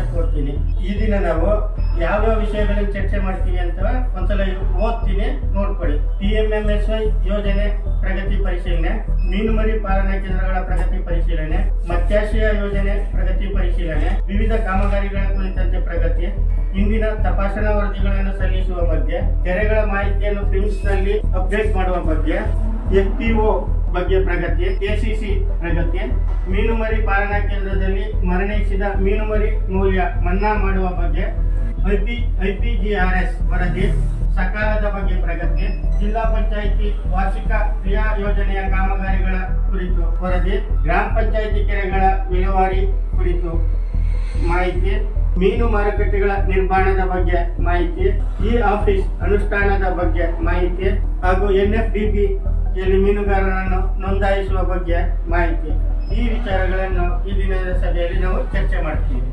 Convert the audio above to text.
ತಿಳಿಸ್ಕೊಡ್ತೀನಿ. ಈ ದಿನ ನಾವು ಯಾವ್ಯಾವ ವಿಷಯಗಳನ್ನು ಚರ್ಚೆ ಮಾಡ್ತೀವಿ ಅಂತ ಒಂದ್ಸಲ ಓದ್ತೀನಿ, ನೋಡ್ಕೊಳ್ಳಿ. PMMSY ಯೋಜನೆ ಪ್ರಗತಿ ಪರಿಶೀಲನೆ, ಮೀನುಮರಿ ಪಾಲನಾ ಕೇಂದ್ರಗಳ ಪ್ರಗತಿ ಪರಿಶೀಲನೆ, ಮತ್ಸ್ಯಾಶ್ರಯ ಯೋಜನೆ ಪ್ರಗತಿ ಪರಿಶೀಲನೆ, ವಿವಿಧ ಕಾಮಗಾರಿಗಳ ಕುರಿತಂತೆ ಪ್ರಗತಿ, ಇಂದಿನ ತಪಾಸಣಾ ವರದಿಗಳನ್ನು ಸಲ್ಲಿಸುವ ಬಗ್ಗೆ, ಕೆರೆಗಳ ಮಾಹಿತಿಯನ್ನು ಫಿಲ್ಮ್ಸ್ ನಲ್ಲಿ ಅಪ್ಡೇಟ್ ಮಾಡುವ ಬಗ್ಗೆ, FPO ಬಗ್ಗೆ ಪ್ರಗತಿ, KCC ಪ್ರಗತಿ, ಮೀನುಮರಿ ಪಾಲನಾ ಕೇಂದ್ರದಲ್ಲಿ ಮರಣಿಸಿದ ಮೀನುಮರಿ ಮೌಲ್ಯ ಮನ್ನಾ ಮಾಡುವ ಬಗ್ಗೆ, IPGRS ವರದಿ, ಸಕಾಲದ ಬಗ್ಗೆ ಪ್ರಗತಿ, ಜಿಲ್ಲಾ ಪಂಚಾಯಿತಿ ವಾರ್ಷಿಕ ಕ್ರಿಯಾ ಯೋಜನೆಯ ಕಾಮಗಾರಿಗಳ ಕುರಿತು ವರದಿ, ಗ್ರಾಮ ಪಂಚಾಯಿತಿ ಕೆರೆಗಳ ವಿಲೇವಾರಿ ಕುರಿತು ಮಾಹಿತಿ, ಮೀನು ಮಾರುಕಟ್ಟೆಗಳ ನಿರ್ಮಾಣದ ಬಗ್ಗೆ ಮಾಹಿತಿ, ಆಫೀಸ್ ಅನುಷ್ಠಾನದ ಬಗ್ಗೆ ಮಾಹಿತಿ ಹಾಗೂ NFDP ಯಲ್ಲಿ ಮೀನುಗಾರರನ್ನು ನೋಂದಾಯಿಸುವ ಬಗ್ಗೆ ಮಾಹಿತಿ. ಈ ವಿಚಾರಗಳನ್ನು ಈ ದಿನದ ಸಭೆಯಲ್ಲಿ ನಾವು ಚರ್ಚೆ ಮಾಡ್ತೀವಿ.